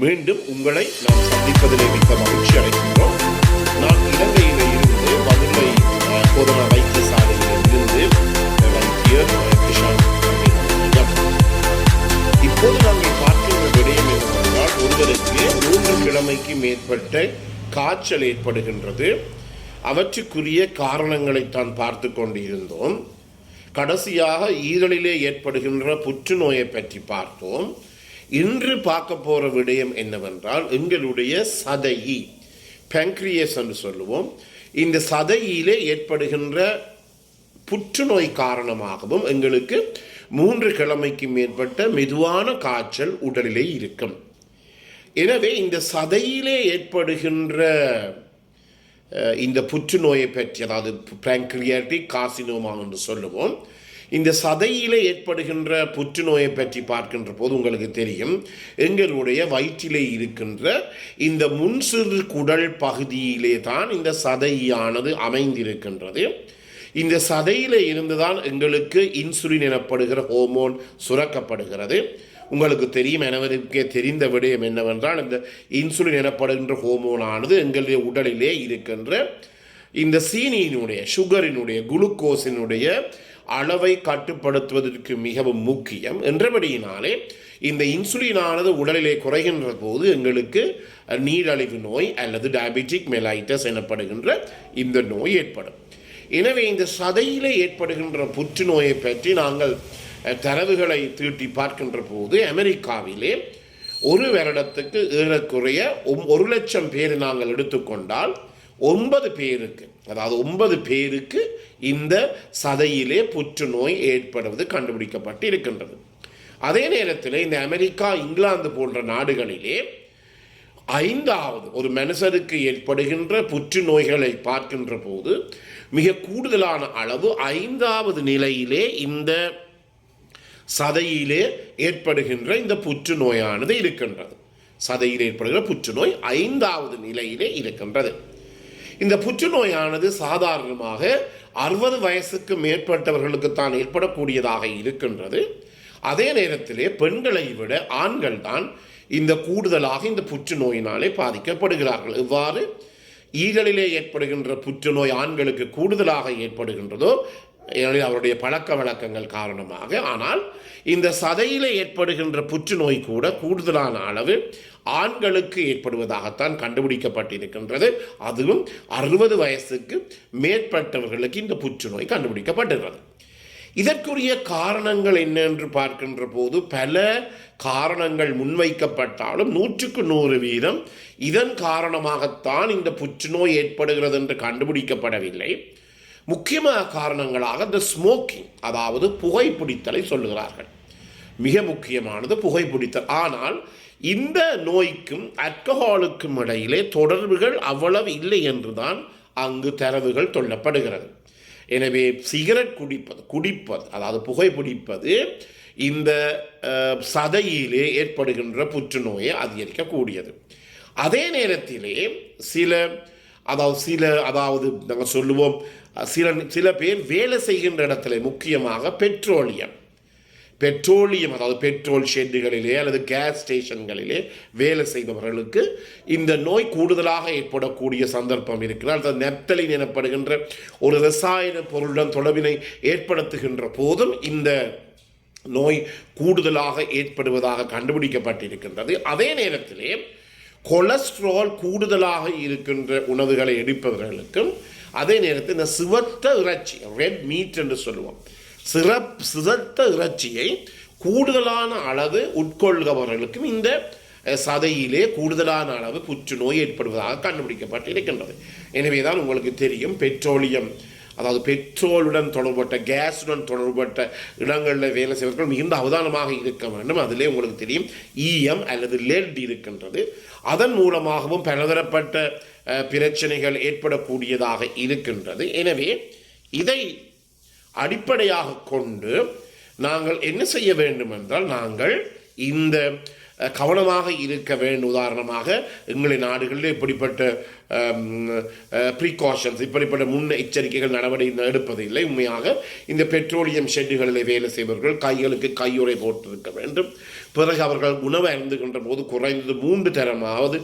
மீண்டும் உங்களை நாம் சந்திப்பதிலே மிக்க மகிழ்ச்சி அடைகின்றோம். நான் இலங்கையில் இருந்து மதுரை போதனா வைத்தியசாலையில் இருந்து வைத்தியர் கிஷாந்த். இப்போது நாங்கள் பார்க்கின்ற விடயம் என்னவென்றால், ஒருவருக்கு 3 கிழமைக்கு மேற்பட்ட காய்ச்சல் ஏற்படுகின்றது. அவற்றுக்குரிய காரணங்களைத்தான் பார்த்து கொண்டிருந்தோம். கடைசியாக ஈரலிலே ஏற்படுகின்ற புற்றுநோயை பற்றி பார்த்தோம். இன்று பார்க்க போகிற விடயம் என்னவென்றால், எங்களுடைய சதையி, பேங்க்ரியஸ் என்று சொல்லுவோம், இந்த சதையிலே ஏற்படுகின்ற புற்றுநோய் காரணமாகவும் எங்களுக்கு 3 கிழமைக்கு மேற்பட்ட மெதுவான காய்ச்சல் உடலிலே இருக்கும். எனவே இந்த சதையிலே ஏற்படுகின்ற இந்த புற்றுநோயை பற்றி, அதாவது பேங்க்ரியாட்டிக் கார்சினோமா என்று சொல்லுவோம், இந்த சதையிலே ஏற்படுகின்ற புற்றுநோயை பற்றி பார்க்கின்ற போது உங்களுக்கு தெரியும், எங்களுடைய வயிற்றிலே இருக்கின்ற இந்த முன்சிறு குடல் பகுதியிலே தான் இந்த சதையானது அமைந்திருக்கின்றது. இந்த சதையிலே இருந்துதான் எங்களுக்கு இன்சுலின் எனப்படுகிற ஹோமோன் சுரக்கப்படுகிறது. உங்களுக்கு தெரியும், அனைவருக்கே தெரிந்த விடயம் என்னவென்றால், இந்த இன்சுலின் எனப்படுகின்ற ஹோமோனானது எங்களுடைய உடலிலே இருக்கின்ற இந்த சீனியினுடைய, சுகரினுடைய, குளுக்கோஸினுடைய அளவை கட்டுப்படுத்துவதற்கு மிகவும் முக்கியம். என்றபடியினாலே இந்த இன்சுலினானது உடலிலே குறைகின்ற போது எங்களுக்கு நீரழிவு நோய் அல்லது டயபெட்டிக் மெலைட்டஸ் எனப்படுகின்ற இந்த நோய் ஏற்படும். எனவே இந்த சதையிலே ஏற்படுகின்ற புற்றுநோயை பற்றி நாங்கள் தரவுகளை தீட்டி பார்க்கின்ற போது, அமெரிக்காவிலே ஒரு வருடத்துக்கு ஏறக்குறைய 1,00,000 பேர் நாங்கள் எடுத்துக்கொண்டால் 9 பேருக்கு, அதாவது 9 பேருக்கு இந்த சதையிலே புற்றுநோய் ஏற்படுவது கண்டுபிடிக்கப்பட்டு இருக்கின்றது. அதே நேரத்தில் இந்த அமெரிக்கா, இங்கிலாந்து போன்ற நாடுகளிலே 5வது ஒரு மனுஷருக்கு ஏற்படுகின்ற புற்றுநோய்களை பார்க்கின்ற போது மிக கூடுதலான அளவு 5வது நிலையிலே இந்த சதையிலே ஏற்படுகின்ற இந்த புற்றுநோயானது இருக்கின்றது. சதையில் ஏற்படுகிற புற்றுநோய் 5வது நிலையிலே இருக்கின்றது. இந்த புற்றுநோயானது சாதாரணமாக 60 வயசுக்கு மேற்பட்டவர்களுக்கு தான் ஏற்படக்கூடியதாக இருக்கின்றது. அதே நேரத்திலே பெண்களை விட ஆண்கள் தான் இந்த கூடுதலாக இந்த புற்றுநோயினாலே பாதிக்கப்படுகிறார்கள். இவ்வாறு ஈரலிலே ஏற்படுகின்ற புற்றுநோய் ஆண்களுக்கு கூடுதலாக ஏற்படுகின்றதோ அவருடைய பழக்க வழக்கங்கள் காரணமாக. ஆனால் இந்த சதையிலே ஏற்படுகின்ற புற்றுநோய் கூட கூடுதலான அளவு ஆண்களுக்கு ஏற்படுவதாகத்தான் கண்டுபிடிக்கப்பட்டிருக்கின்றது. அதுவும் 60 வயசுக்கு மேற்பட்டவர்களுக்கு இந்த புற்றுநோய் கண்டுபிடிக்கப்பட்டிருக்கிறது. இதற்குரிய காரணங்கள் என்ன என்று பார்க்கின்ற போது பல காரணங்கள் முன்வைக்கப்பட்டாலும் 100க்கு 100% இதன் காரணமாகத்தான் இந்த புற்றுநோய் ஏற்படுகிறது என்று கண்டுபிடிக்கப்படவில்லை. முக்கியமான காரணங்களாக இந்த ஸ்மோக்கிங், அதாவது புகைப்பிடித்தலை சொல்லுகிறார்கள். மிக முக்கியமானது புகைப்பிடித்தல். ஆனால் இந்த நோய்க்கும் ஆல்கஹாலுக்கும் இடையிலே தொடர்புகள் அவ்வளவு இல்லை என்றுதான் அங்கு தரவுகள் சொல்லப்படுகிறது. எனவே சிகரெட் குடிப்பது அதாவது புகைப்பிடிப்பது இந்த சதையிலே ஏற்படுகின்ற புற்றுநோயை அதிகரிக்கக்கூடியது. அதே நேரத்திலே அதாவது நாங்கள் சொல்லுவோம், சில பேர் வேலை செய்கின்ற இடத்துல, முக்கியமாக பெட்ரோலியம் அதாவது பெட்ரோல் ஷெட்டுகளிலே அல்லது கேஸ் ஸ்டேஷன்களிலே வேலை செய்பவர்களுக்கு இந்த நோய் கூடுதலாக ஏற்படக்கூடிய சந்தர்ப்பம் இருக்கிறார். அது நெப்தலின் எனப்படுகின்ற ஒரு ரசாயன பொருளுடன் தொடர்பினை ஏற்படுத்துகின்ற போதும் இந்த நோய் கூடுதலாக ஏற்படுவதாக கண்டுபிடிக்கப்பட்டிருக்கின்றது. அதே நேரத்திலே கொலஸ்ட்ரால் கூடுதலாக இருக்கின்ற உணவுகளை எடுப்பவர்களுக்கும், அதே நேரத்தில் இந்த சிவத்த இறைச்சி, ரெட் மீட் என்று சொல்லுவோம், சிவத்த இறைச்சியை கூடுதலான அளவு உட்கொள்கிறவர்களுக்கும் இந்த சதையிலே கூடுதலான அளவு புற்றுநோய் ஏற்படுவதாக கண்டுபிடிக்கப்பட்டிருக்கின்றது. எனவேதான் உங்களுக்கு தெரியும், பெட்ரோலியம் அதாவது பெட்ரோலுடன் தொடர்பட்ட, கேஸுடன் தொடர்பட்ட இடங்களில் வேலை செய்வர்கள் மிகுந்த அவதானமாக இருக்க வேண்டும். அதிலே உங்களுக்கு தெரியும் ஈயம் அல்லது லெட் இருக்கின்றது. அதன் மூலமாகவும் பலதரப்பட்ட பிரச்சனைகள் ஏற்படக்கூடியதாக இருக்கின்றது. எனவே இதை அடிப்படையாக கொண்டு நாங்கள் என்ன செய்ய வேண்டும் என்றால், நாங்கள் இந்த கவனமாக இருக்க வேண்டும். உதாரணமாக எங்களை நாடுகளில் இப்படிப்பட்ட ப்ரீகாஷன்ஸ், இப்படிப்பட்ட முன் எச்சரிக்கைகள் நடவடிக்கை எடுப்பதில்லை. உண்மையாக இந்த பெட்ரோலியம் ஷெட்டுகளில் வேலை செய்பவர்கள் கைகளுக்கு கையுறை போட்டிருக்க வேண்டும். பிறகு அவர்கள் உணவை அருந்துகின்ற போது குறைந்தது 3 தரமாவது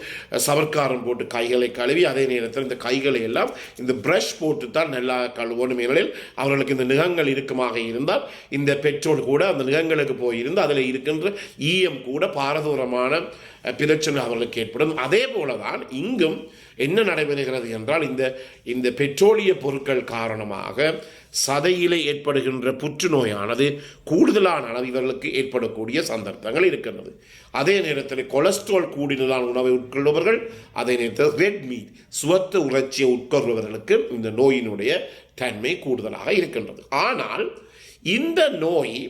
சவர்க்காரம் போட்டு கைகளை கழுவி, அதே நேரத்தில் இந்த கைகளை எல்லாம் இந்த ப்ரஷ் போட்டு தான் நல்லா கழுவணும். ஏனெனில் அவர்களுக்கு இந்த நிகங்கள் இருக்குமாக இருந்தால் இந்த பெட்ரோல் கூட அந்த நிகங்களுக்கு போயிருந்து அதில் இருக்கின்ற ஈயம் கூட பாரதூரமான பிரச்சனை அவர்களுக்கு ஏற்படும். அதே போல தான் இங்கும் என்ன நடைபெறுகிறது என்றால் இந்த பெட்ரோலிய பொருட்கள் காரணமாக சதையிலே ஏற்படுகின்ற புற்றுநோயானது கூடுதலான அளவு இவர்களுக்கு ஏற்படக்கூடிய சந்தர்ப்பங்கள் இருக்கின்றது. அதே நேரத்தில் கொலஸ்ட்ரால் கூடுதலான உணவை உட்கொள்பவர்கள், அதே நேரத்தில் ரெட் மீட் சுவத்த உணர்ச்சியை உட்கொள்பவர்களுக்கு இந்த நோயினுடைய தன்மை கூடுதலாக இருக்கின்றது. ஆனால் இந்த நோய்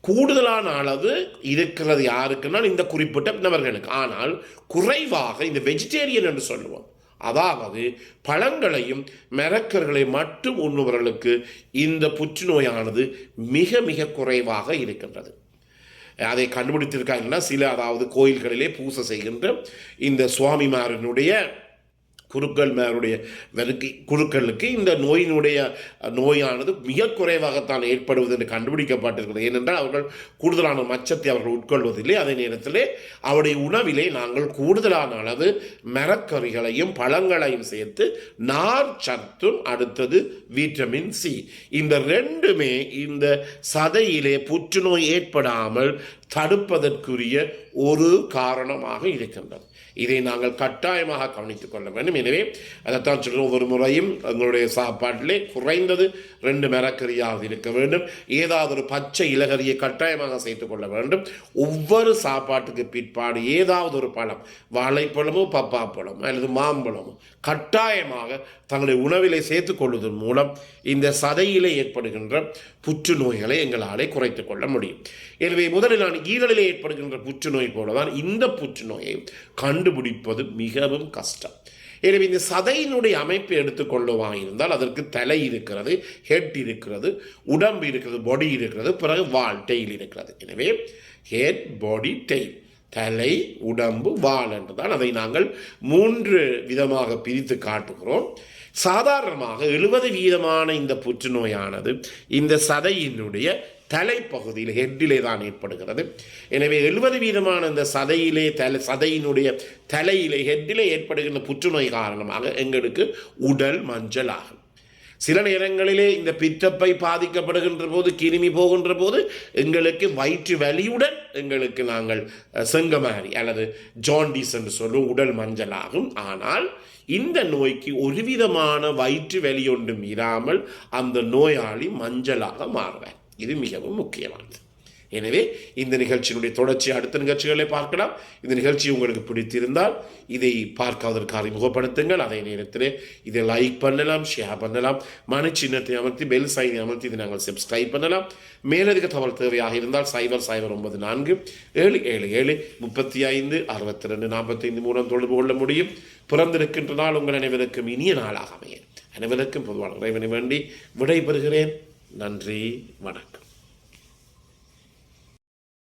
கூடுதலான அளவு இருக்கிறது யாருக்குன்னா இந்த குறிப்பிட்ட நபர்களுக்கு. ஆனால் குறைவாக இந்த வெஜிடேரியன் என்று சொல்லுவோம், அதாவது பழங்களையும் மரக்கர்களை மட்டும் உண்ணுபவர்களுக்கு இந்த புற்றுநோயானது மிக மிக குறைவாக இருக்கின்றது. அதை கண்டுபிடித்திருக்காங்கன்னா சில, அதாவது கோயில்களிலே பூசை செய்கின்ற இந்த சுவாமிமாரனுடைய குருக்களுக்கு இந்த நோயானது மிக குறைவாகத்தான் ஏற்படுவது என்று கண்டுபிடிக்கப்பட்டிருக்கிறது. ஏனென்றால் அவர்கள் கூடுதலான மச்சத்தை அவர்கள் உட்கொள்வதில்லை. அதே நேரத்திலே அவருடைய உணவிலே நாங்கள் கூடுதலான அளவு மரக்கறிகளையும் பழங்களையும் சேர்த்து நார் சத்தும், அடுத்தது விட்டமின் சி, இந்த ரெண்டுமே இந்த சதையிலே புற்றுநோய் ஏற்படாமல் தடுப்பதற்குரிய ஒரு காரணமாக இருக்கின்றது. இதை நாங்கள் கட்டாயமாக கவனித்துக் கொள்ள வேண்டும். எனவே அதைத்தான் சொல்கிறோம், ஒவ்வொரு முறையும் எங்களுடைய சாப்பாட்டிலே குறைந்தது 2 மரக்கறியாவது இருக்க வேண்டும். ஏதாவது ஒரு பச்சை இலகரியை கட்டாயமாக சேர்த்துக் கொள்ள வேண்டும். ஒவ்வொரு சாப்பாட்டுக்கு பிற்பாடு ஏதாவது ஒரு பழம், வாழைப்பழமோ பப்பாப்பழமோ அல்லது மாம்பழமோ கட்டாயமாக தங்களுடைய உணவிலே சேர்த்துக் கொள்வதன் மூலம் இந்த சதையிலே ஏற்படுகின்ற புற்றுநோய்களை எங்களாலே குறைத்துக் கொள்ள முடியும். எனவே முதலில் நான் ஈரலிலே ஏற்படுகின்ற புற்றுநோய் போலதான் இந்த புற்றுநோயை கண்டுபிடிப்பது மிகவும் கஷ்டம். எனவே இந்த சதையினுடைய அமைப்பை எடுத்துக்கொள்ளுவாக இருந்தால் அதற்கு தலை இருக்கிறது, ஹெட் இருக்கிறது, உடம்பு இருக்கிறது, பாடி இருக்கிறது, பிறகு வால், டெயில் இருக்கிறது. எனவே ஹெட், பாடி, டெயில், தலை, உடம்பு, வால் என்றுதான் அதை நாங்கள் 3 விதமாக பிரித்து காட்டுகிறோம். சாதாரணமாக 70% இந்த புற்றுநோயானது இந்த சதையினுடைய தலைப்பகுதியில், ஹெட்டிலே தான் ஏற்படுகிறது. எனவே 70% இந்த சதையினுடைய தலையிலே, ஹெட்டிலே ஏற்படுகின்ற புற்றுநோய் காரணமாக எங்களுக்கு உடல் மஞ்சள் ஆகும். சில நேரங்களிலே இந்த பித்தப்பை பாதிக்கப்படுகின்ற போது, கிருமி போகின்ற போது எங்களுக்கு வயிற்று வலியுடன் எங்களுக்கு நாங்கள் செங்கமாரி அல்லது ஜாண்டிஸ் என்று சொல்லும் உடல் மஞ்சளாகும். ஆனால் இந்த நோய்க்கு ஒரு விதமான வயிற்று வலி ஒன்றும் இராமல் அந்த நோயாளி மஞ்சளாக மாறுவார். இது மிகவும் முக்கியமானது. எனவே இந்த நிகழ்ச்சியினுடைய தொடர்ச்சி அடுத்த நிகழ்ச்சிகளை பார்க்கலாம். இந்த நிகழ்ச்சி உங்களுக்கு பிடித்திருந்தால் இதை பார்க்காதற்கு அறிமுகப்படுத்துங்கள். அதே நேரத்தில் இதை லைக் பண்ணலாம், ஷேர் பண்ணலாம், மணி சின்னத்தை அமர்த்தி பெல் சைனை அமர்த்தி இதை நாங்கள் சப்ஸ்கிரைப் பண்ணலாம். மேலதிக தகவல் தேவையாக இருந்தால் 0094 777 35 62 45 மூலம் தொடர்பு கொள்ள முடியும். பிறந்திருக்கின்ற நாள் உங்கள் அனைவருக்கும் இனிய நாளாக அமைய அனைவருக்கும் பொதுவான இறைவனை வேண்டி விடைபெறுகிறேன். நன்றி, வணக்கம்.